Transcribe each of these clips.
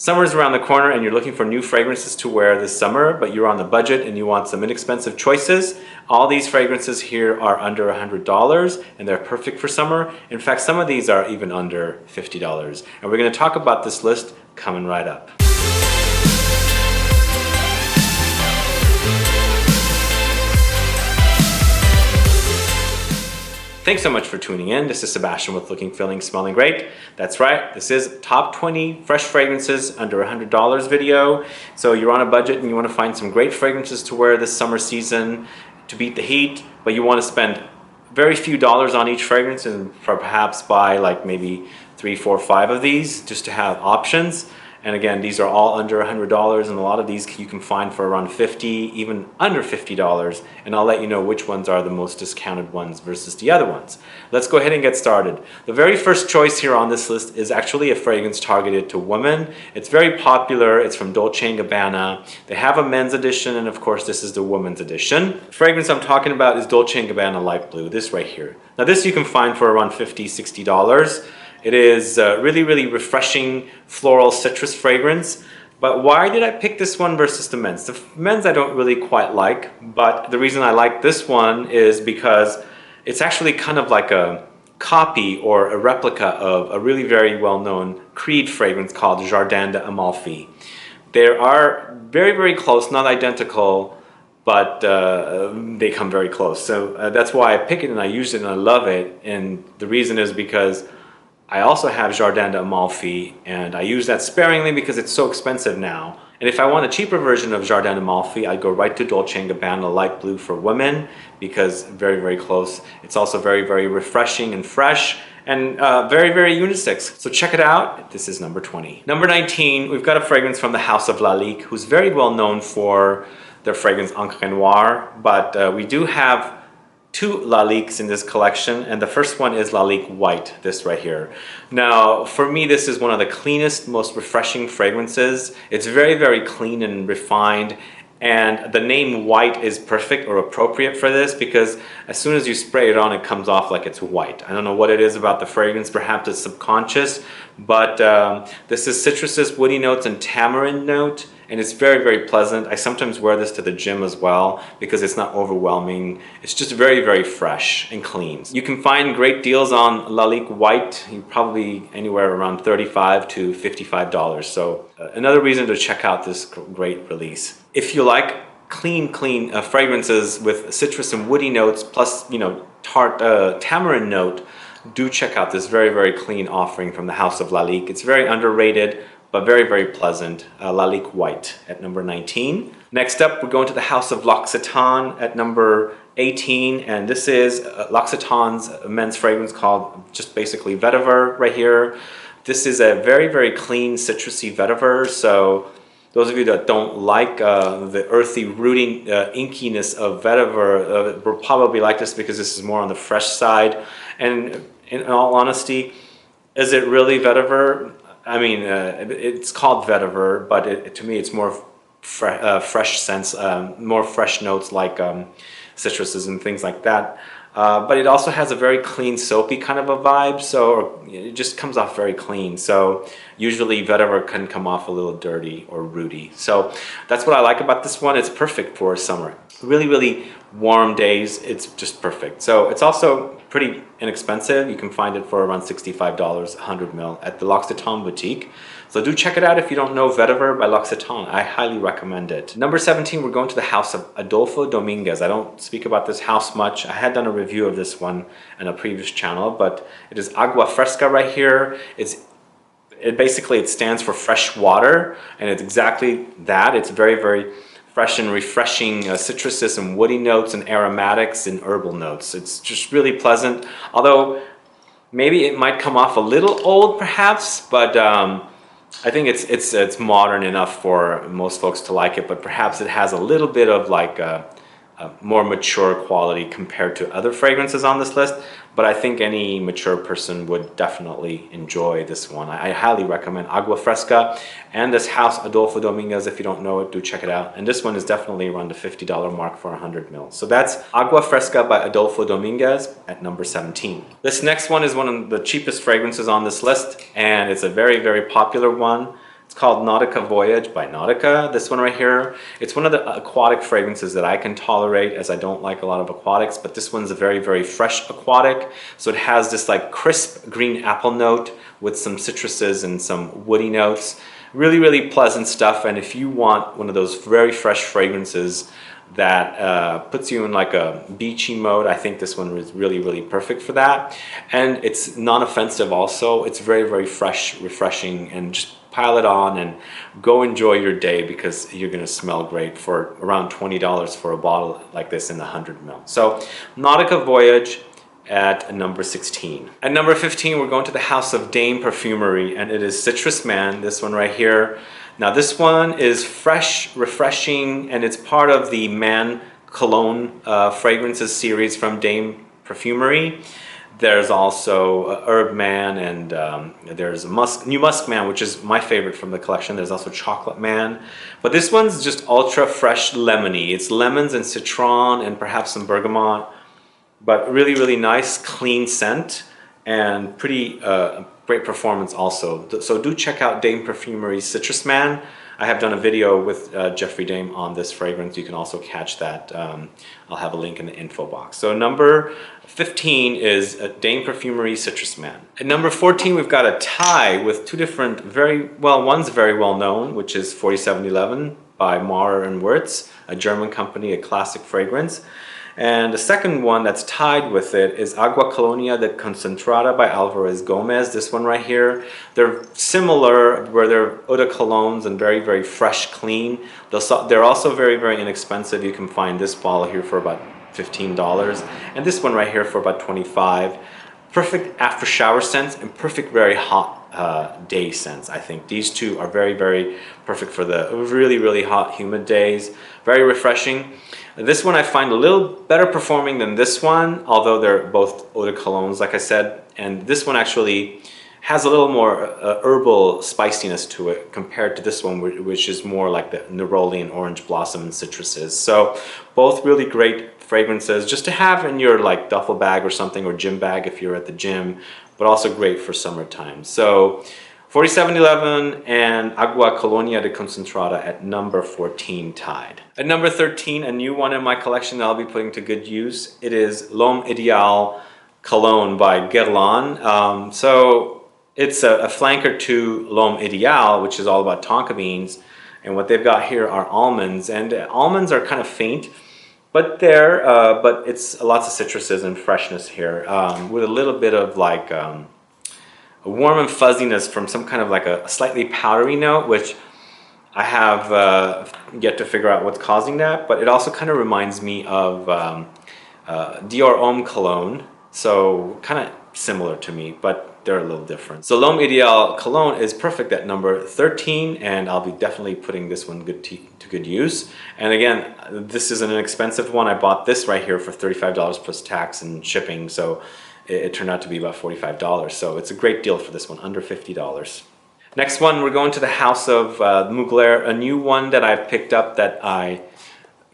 Summer's around the corner and you're looking for new fragrances to wear this summer, but you're on the budget and you want some inexpensive choices. All these fragrances here are under $100 and they're perfect for summer. In fact, some of these are even under $50. And we're going to talk about this list coming right up. Thanks so much for tuning in. This is Sebastian with Looking, Feeling, Smelling Great. That's right, this is Top 20 Fresh Fragrances Under $100 video. So you're on a budget and you want to find some great fragrances to wear this summer season to beat the heat, but you want to spend very few dollars on each fragrance and perhaps buy like maybe 3, 4, 5 of these just to have options. And again, these are all under $100 and a lot of these you can find for around $50, even under $50. And I'll let you know which ones are the most discounted ones versus the other ones. Let's go ahead and get started. The very first choice here on this list is actually a fragrance targeted to women. It's very popular. It's from Dolce & Gabbana. They have a men's edition and of course this is the women's edition. The fragrance I'm talking about is Dolce & Gabbana Light Blue, this right here. Now this you can find for around $50, $60. It is really, really refreshing floral citrus fragrance. But why did I pick this one versus the men's? The men's I don't really quite like, but the reason I like this one is because it's actually kind of like a copy or a replica of a really very well-known Creed fragrance called Jardin d'Amalfi. They are very, very close, not identical, but they come very close. So that's why I pick it and I use it and I love it. And the reason is because I also have Jardin d'Amalfi and I use that sparingly because it's so expensive now. And if I want a cheaper version of Jardin d'Amalfi, I'd go right to Dolce & Gabbana Light Blue for women because very, very close. It's also very, very refreshing and fresh and very, very unisex. So check it out. This is number 20. Number 19, we've got a fragrance from the House of Lalique, who's very well known for their fragrance Encre Noire, but we do have 2 Laliques in this collection, and the first one is Lalique White, this right here. Now, for me, this is one of the cleanest, most refreshing fragrances. It's very, very clean and refined, and the name white is perfect or appropriate for this because as soon as you spray it on, it comes off like it's white. I don't know what it is about the fragrance, perhaps it's subconscious, but this is citruses, woody notes, and tamarind note. And it's very, very pleasant. I sometimes wear this to the gym as well because it's not overwhelming. It's just very, very fresh and clean. You can find great deals on Lalique White, probably anywhere around $35 to $55. So another reason to check out this great release. If you like clean fragrances with citrus and woody notes plus, tart tamarind note, do check out this very, very clean offering from the House of Lalique. It's very underrated, but very, very pleasant. Lalique White at number 19. Next up, we're going to the House of L'Occitane at number 18, and this is L'Occitane's men's fragrance called just basically vetiver right here. This is a very, very clean citrusy vetiver, so those of you that don't like the earthy, rooting inkiness of vetiver will probably like this because this is more on the fresh side. And in all honesty, is it really vetiver? I mean, it's called vetiver, but to me it's more fresh scents, more fresh notes like citruses and things like that. But it also has a very clean, soapy kind of a vibe, so it just comes off very clean. So usually vetiver can come off a little dirty or rooty. So that's what I like about this one. It's perfect for summer. Really, really warm days, it's just perfect. So it's also pretty inexpensive. You can find it for around $65, 100 ml at the L'Occitane boutique. So do check it out if you don't know Vetiver by L'Occitane. I highly recommend it. Number 17, we're going to the House of Adolfo Dominguez. I don't speak about this house much. I had done a review of this one in a previous channel, but it is Agua Fresca right here. It stands for fresh water, and it's exactly that. It's very, very fresh and refreshing citruses and woody notes and aromatics and herbal notes. It's just really pleasant, although maybe it might come off a little old perhaps, but I think it's modern enough for most folks to like it, but perhaps it has a little bit of like a more mature quality compared to other fragrances on this list, but I think any mature person would definitely enjoy this one. I highly recommend Agua Fresca and this House Adolfo Dominguez. If you don't know it, do check it out. And this one is definitely around the $50 mark for 100 ml. So that's Agua Fresca by Adolfo Dominguez at number 17. This next one is one of the cheapest fragrances on this list, and it's a very, very popular one. It's called Nautica Voyage by Nautica. This one right here, it's one of the aquatic fragrances that I can tolerate, as I don't like a lot of aquatics, but this one's a very, very fresh aquatic. So it has this like crisp green apple note with some citruses and some woody notes. Really, really pleasant stuff. And if you want one of those very fresh fragrances that puts you in like a beachy mode, I think this one is really, really perfect for that. And it's non-offensive also. It's very, very fresh, refreshing, and just pile it on and go enjoy your day, because you're gonna smell great for around $20 for a bottle like this in the 100 ml. So Nautica Voyage at number 16. At number 15, we're going to the house of Dame Perfumery, and it is Citrus Man, this one right here. Now this one is fresh, refreshing, and it's part of the Man Cologne fragrances series from Dame Perfumery. There's also Herb Man, and there's New Musk Man, which is my favorite from the collection. There's also Chocolate Man. But this one's just ultra fresh lemony. It's lemons and citron and perhaps some bergamot. But really, really nice, clean scent, and pretty great performance also. So do check out Dame Perfumery's Citrus Man. I have done a video with Jeffrey Dame on this fragrance. You can also catch that. I'll have a link in the info box. So number 15 is Dame Perfumery Citrus Man. At number 14, we've got a tie with two different one's very well known, which is 4711 by Maurer and Wirtz, a German company, a classic fragrance. And the second one that's tied with it is Agua Colonia de Concentrada by Alvarez Gomez. This one right here. They're similar, where they're eau de colognes and very, very fresh, clean. They're also very, very inexpensive. You can find this bottle here for about $15, and this one right here for about $25. Perfect after shower scents and perfect very hot day scents. I think these two are very, very perfect for the really, really hot, humid days. Very refreshing. This one I find a little better performing than this one, although they're both eau de colognes, like I said. And this one actually has a little more herbal spiciness to it compared to this one, which is more like the neroli and orange blossom and citruses. So both really great fragrances just to have in your like duffel bag or something, or gym bag if you're at the gym, but also great for summertime. So 4711 and Agua Colonia de Concentrada at number 14 tied. At number 13, a new one in my collection that I'll be putting to good use. It is L'Homme Idéal Cologne by Guerlain. So it's a flanker to L'Homme Idéal, which is all about tonka beans. And what they've got here are almonds. And almonds are kind of faint, but but it's lots of citruses and freshness here, with a little bit of like a warm and fuzziness from some kind of like a slightly powdery note, which I have yet to figure out what's causing that. But it also kind of reminds me of Dior Homme Cologne, so kind of similar to me, but they're a little different. So L'Homme Idéal Cologne is perfect at number 13, and I'll be definitely putting this one to good use. And again, this is an inexpensive one. I bought this right here for $35 plus tax and shipping, so it turned out to be about $45. So it's a great deal for this one, under $50. Next one, we're going to the house of Mugler, a new one that I've picked up that I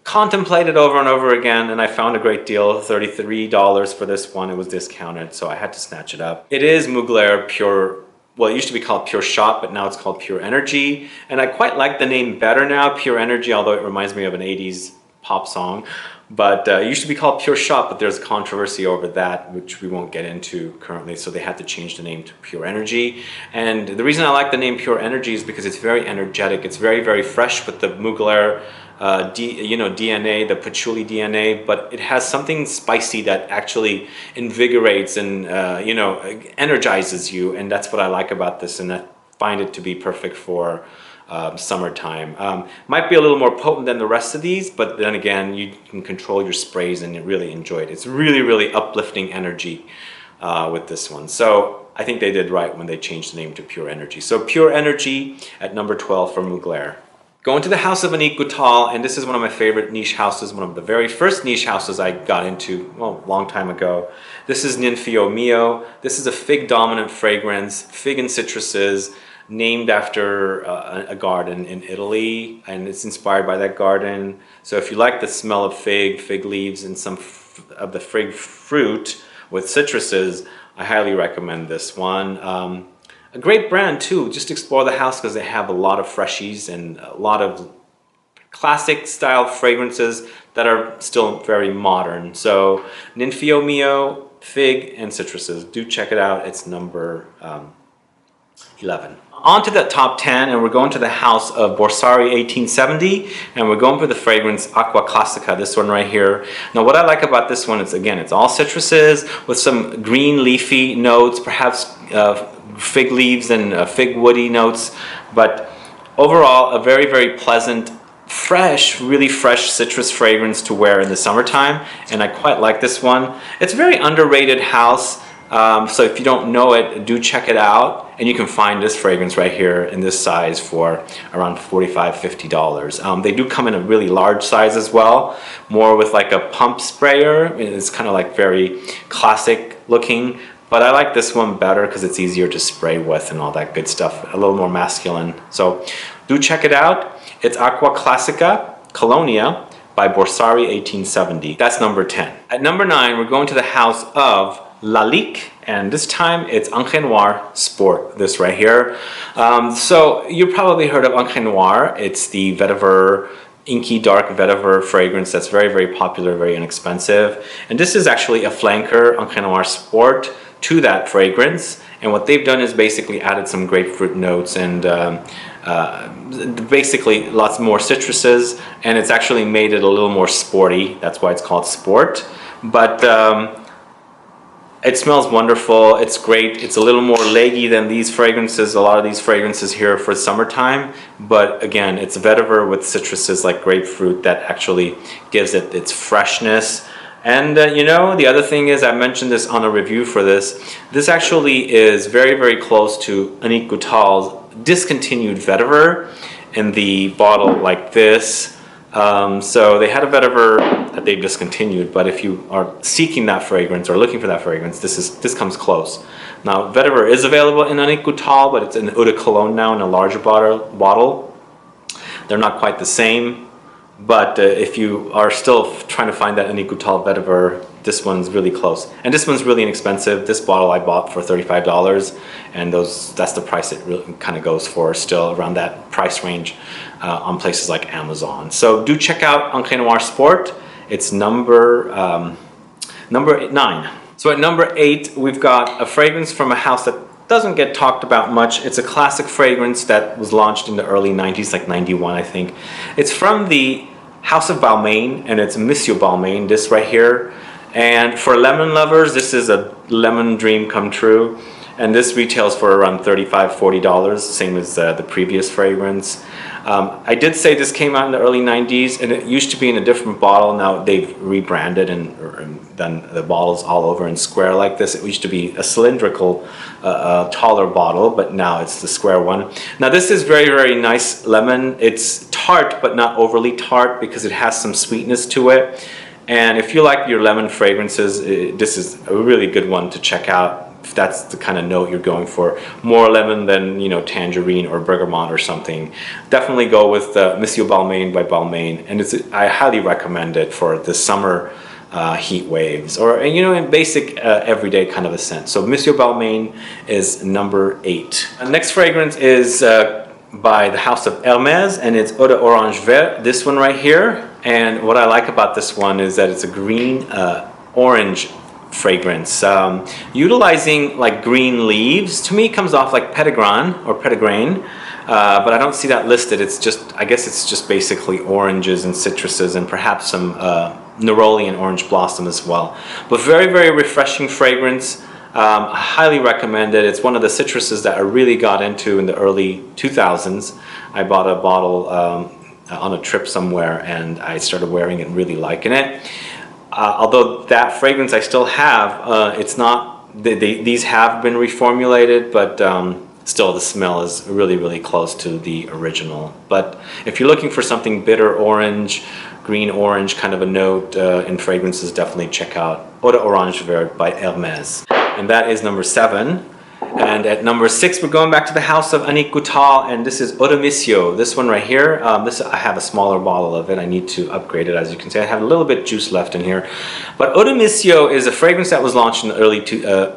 contemplated over and over again, and I found a great deal, $33 for this one. It was discounted, so I had to snatch it up. It is Mugler Pure, well, it used to be called Pure Shot, but now it's called Pure Energy. And I quite like the name better now, Pure Energy, although it reminds me of an 80s pop song. But it used to be called Pure Shot, but there's controversy over that, which we won't get into currently, so they had to change the name to Pure Energy. And the reason I like the name Pure Energy is because it's very energetic. It's very, very fresh with the Mugler DNA, the patchouli DNA, but it has something spicy that actually invigorates and energizes you, and that's what I like about this, and I find it to be perfect for summertime. Might be a little more potent than the rest of these, but then again, you can control your sprays and you really enjoy it. It's really, really uplifting energy with this one. So I think they did right when they changed the name to Pure Energy. So Pure Energy at number 12 for Mugler. Going to the house of Anique Goutal, and this is one of my favorite niche houses, one of the very first niche houses I got into, well, a long time ago. This is Ninfio Mio. This is a fig dominant fragrance, fig and citruses, named after a garden in Italy, and it's inspired by that garden. So if you like the smell of fig leaves, and some of the fig fruit with citruses, I highly recommend this one. A great brand too. Just explore the house because they have a lot of freshies and a lot of classic style fragrances that are still very modern. So Ninfio Mio, Fig, and Citruses. Do check it out. It's number 11. On to the top 10, and we're going to the house of Borsari 1870, and we're going for the fragrance Aqua Classica, this one right here. Now what I like about this one is, again, it's all citruses with some green leafy notes, perhaps fig leaves and fig woody notes, but overall a very, very pleasant, fresh, really fresh citrus fragrance to wear in the summertime, and I quite like this one. It's a very underrated house. So if you don't know it, do check it out, and you can find this fragrance right here in this size for around $45–50. They do come in a really large size as well, more with like a pump sprayer. It's kind of like very classic looking, but I like this one better because it's easier to spray with and all that good stuff, a little more masculine. So do check it out. It's Aqua Classica Colonia by Borsari 1870. That's number 10. At number 9, we're going to the house of Lalique, and this time it's Encre Noir Sport, this right here. So you probably heard of Encre Noir. It's the vetiver, inky dark vetiver fragrance that's very, very popular, very inexpensive. And this is actually a flanker, Encre Noir Sport, to that fragrance. And what they've done is basically added some grapefruit notes and basically lots more citruses, and it's actually made it a little more sporty. That's why it's called Sport. But it smells wonderful. It's great. It's a little more leggy than these fragrances, a lot of these fragrances here for summertime. But again, it's vetiver with citruses like grapefruit that actually gives it its freshness. And you know, the other thing is, I mentioned this on a review for this. This actually is very, very close to Annick Goutal's discontinued vetiver in the bottle like this. So they had a vetiver that they discontinued, but if you are seeking that fragrance or looking for that fragrance, this comes close. Now vetiver is available in Annick Goutal, but it's in Eau de Cologne now in a larger bottle. They're not quite the same, but if you are still trying to find that Annick Goutal vetiver, this one's really close. And this one's really inexpensive. This bottle I bought for $35, and that's the price it really kind of goes for, still around that price range on places like Amazon. So do check out Encre Noir Sport. It's number 9. So at number 8, we've got a fragrance from a house that doesn't get talked about much. It's a classic fragrance that was launched in the early 90s, like 91, I think. It's from the House of Balmain, and it's Monsieur Balmain, this right here. And for lemon lovers, this is a lemon dream come true. And this retails for around $35–40, same as the previous fragrance. I did say this came out in the early 90s, and it used to be in a different bottle. Now they've rebranded and done the bottles all over in square like this. It used to be a cylindrical, taller bottle, but now it's the square one. Now this is very, very nice lemon. It's tart, but not overly tart because it has some sweetness to it. And if you like your lemon fragrances, this is a really good one to check out. If that's the kind of note you're going for, more lemon than, you know, tangerine or bergamot or something, definitely go with Monsieur Balmain by Balmain, and I highly recommend it for the summer heat waves, or, you know, in basic everyday kind of a scent. So Monsieur Balmain is number 8. The next fragrance is by the House of Hermes, and it's Eau d'Orange Vert, this one right here. And what I like about this one is that it's a green orange fragrance, utilizing like green leaves. To me it comes off like petitgrain, but I don't see that listed. It's just, I guess it's just basically oranges and citruses and perhaps some neroli and orange blossom as well. But very, very refreshing fragrance. I highly recommend it. It's one of the citruses that I really got into in the early 2000s. I bought a bottle on a trip somewhere, and I started wearing it and really liking it. Although that fragrance I still have, it's not, these have been reformulated, but still the smell is really, really close to the original. But if you're looking for something bitter orange, green orange kind of a note in fragrances, definitely check out Eau d'Orange Vert by Hermes. And that is number 7. And at number 6, we're going back to the House of Annick Goutal, and this is Eau de Monsieur, this one right here. I have a smaller bottle of it. I need to upgrade it, as you can see. I have a little bit juice left in here. But Eau de Monsieur is a fragrance that was launched in the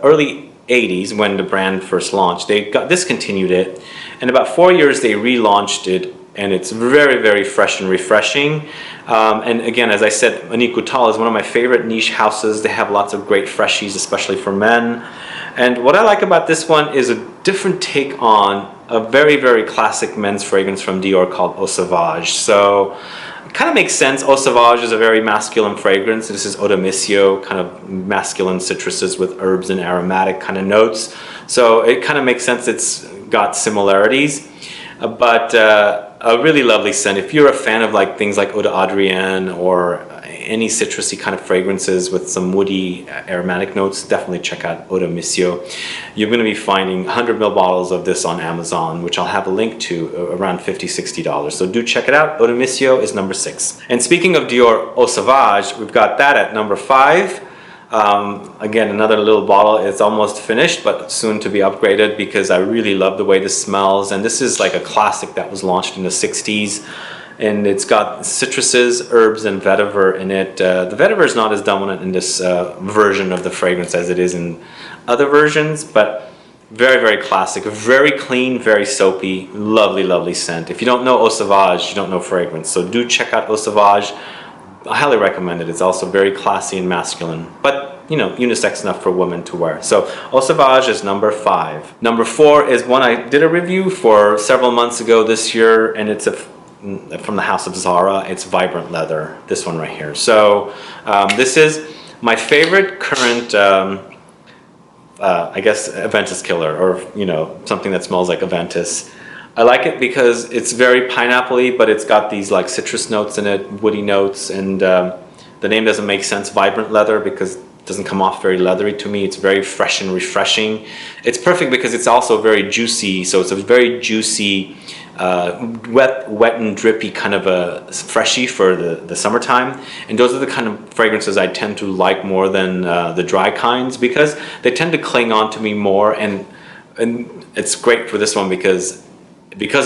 early 80s when the brand first launched. They got discontinued it. In about 4 years, they relaunched it, and it's very, very fresh and refreshing. And again, as I said, Untitled is one of my favorite niche houses. They have lots of great freshies, especially for men. And what I like about this one is a different take on a very, very classic men's fragrance from Dior called Eau Sauvage. So it kind of makes sense. Eau Sauvage is a very masculine fragrance. This is Eau de Monsieur, kind of masculine citruses with herbs and aromatic kind of notes. So it kind of makes sense. It's got similarities, but a really lovely scent. If you're a fan of like things like Eau d'Adrienne or any citrusy kind of fragrances with some woody aromatic notes, definitely check out Eau de Monsieur. You're going to be finding 100 ml bottles of this on Amazon, which I'll have a link to, around $50–60. So do check it out. Eau de Monsieur is number 6. And speaking of Dior Eau Sauvage, we've got that at number 5. Again, another little bottle. It's almost finished, but soon to be upgraded because I really love the way this smells. And this is like a classic that was launched in the 60s. And it's got citruses, herbs, and vetiver in it. The vetiver is not as dominant in this version of the fragrance as it is in other versions, but very, very classic, very clean, very soapy, lovely, lovely scent. If you don't know Eau Sauvage, you don't know fragrance. So do check out Eau Sauvage. I highly recommend it. It's also very classy and masculine, but you know, unisex enough for women to wear. So Eau Sauvage is number 5. Number 4 is one I did a review for several months ago this year, and it's from the house of Zara. It's Vibrant Leather, this one right here. So this is my favorite current, I guess, Aventus killer, or you know, something that smells like Aventus. I like it because it's very pineapple-y, but it's got these like citrus notes in it, woody notes, and the name doesn't make sense, Vibrant Leather, because it doesn't come off very leathery to me. It's very fresh and refreshing. It's perfect because it's also very juicy, so it's a very juicy, wet and drippy kind of a freshie for the summertime. And those are the kind of fragrances I tend to like more than the dry kinds, because they tend to cling on to me more, and it's great for this one because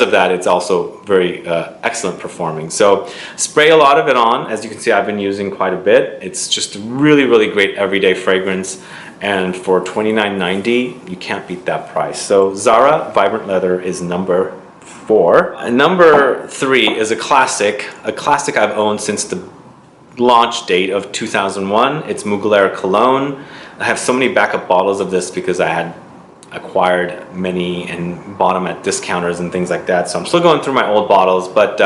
of that. It's also very excellent performing. So spray a lot of it on. As you can see, I've been using quite a bit. It's just a really, really great everyday fragrance, and for $29.90 you can't beat that price. So Zara Vibrant Leather is number 4. And number 3 is a classic I've owned since the launch date of 2001. It's Mugler Cologne. I have so many backup bottles of this because I had acquired many and bought them at discounters and things like that. So I'm still going through my old bottles, but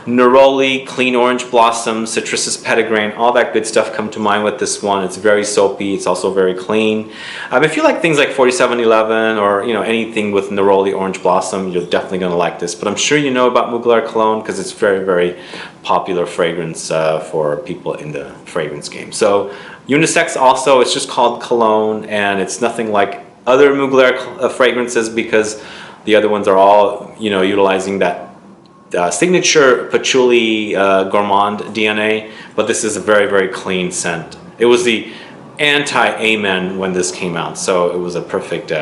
Neroli, Clean Orange Blossom, Citrusus Petitgrain, all that good stuff come to mind with this one. It's very soapy. It's also very clean. If you like things like 4711 or you know, anything with Neroli Orange Blossom, you're definitely going to like this. But I'm sure you know about Mugler Cologne because it's very, very popular fragrance for people in the fragrance game. So unisex also. It's just called Cologne, and it's nothing like other Mugler fragrances because the other ones are all, you know, utilizing that signature patchouli gourmand DNA, but this is a very, very clean scent. It was the anti-Amen when this came out, so it was a perfect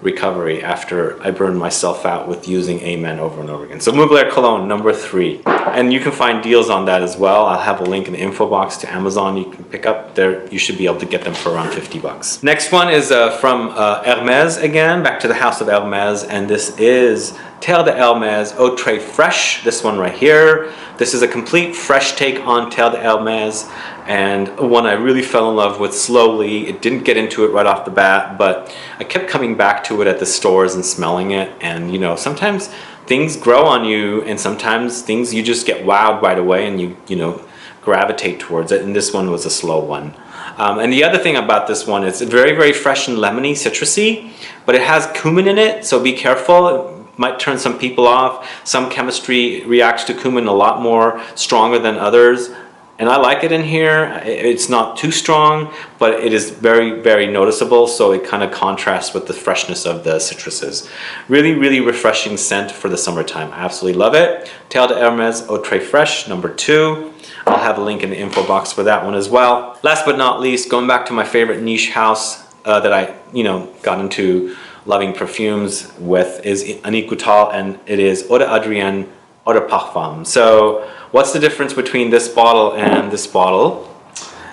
recovery after I burned myself out with using Amen over and over again. So Mugler Cologne, number 3. And you can find deals on that as well. I'll have a link in the info box to Amazon. You can pick up there. You should be able to get them for around $50. Next one is from Hermès again, back to the house of Hermès, and this is Terre de Hermès Eau Très Fraîche, this one right here. This is a complete fresh take on Terre de Hermès, and one I really fell in love with slowly. It didn't get into it right off the bat, but I kept coming back to it at the stores and smelling it. And you know, sometimes things grow on you, and sometimes things you just get wowed right away and you know, gravitate towards it. And this one was a slow one. And the other thing about this one is it's very, very fresh and lemony, citrusy, but it has cumin in it, so be careful. Might turn some people off. Some chemistry reacts to cumin a lot more stronger than others, and I like it in here. It's not too strong, but it is very, very noticeable, so it kind of contrasts with the freshness of the citruses. Really, really refreshing scent for the summertime. I absolutely love it. Terre de Hermès Eau Très Fraîche, number 2. I'll have a link in the info box for that one as well. Last but not least, going back to my favorite niche house that I, you know, got into loving perfumes with is Untitled, and it is Eau d'Adrienne Eau de Parfum. So what's the difference between this bottle and this bottle?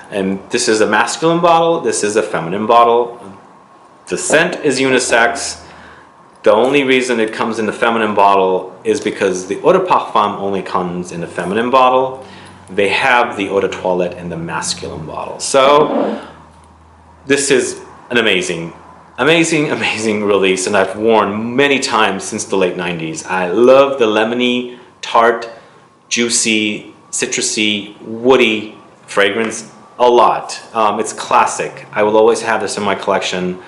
And this is a masculine bottle, this is a feminine bottle. The scent is unisex. The only reason it comes in the feminine bottle is because the eau de parfum only comes in the feminine bottle. They have the eau de toilette in the masculine bottle. So this is an amazing release, and I've worn many times since the late 90s. I love the lemony, tart, juicy, citrusy, woody fragrance a lot. It's classic. I will always have this in my collection,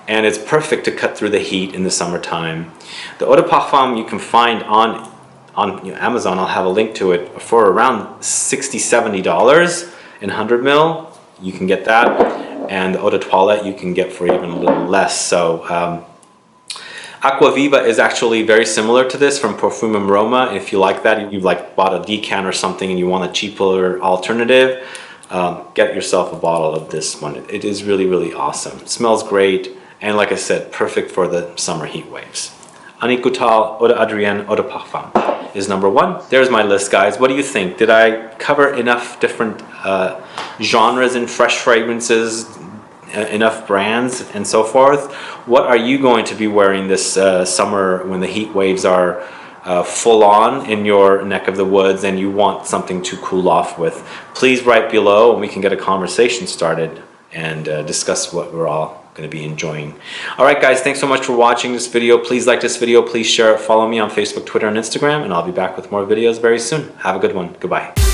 and it's perfect to cut through the heat in the summertime. The eau de parfum you can find on Amazon. I'll have a link to it for around $60–70 in 100 ml. You can get that, and the eau de toilette you can get for even a little less. So Aquaviva is actually very similar to this from Parfum Roma. If you like that, you've like bought a decan or something and you want a cheaper alternative, get yourself a bottle of this one. It is really awesome. It smells great, and like I said, perfect for the summer heat waves. Annick Goutal Eau d'Adrienne Eau de Parfum is number 1. There's my list, guys. What do you think? Did I cover enough different genres and fresh fragrances, enough brands and so forth? What are you going to be wearing this summer when the heat waves are full on in your neck of the woods and you want something to cool off with? Please write below and we can get a conversation started and discuss what we're all going to be enjoying. All right, guys, thanks so much for watching this video. Please like this video, please share it, follow me on Facebook, Twitter, and Instagram, and I'll be back with more videos very soon. Have a good one. Goodbye.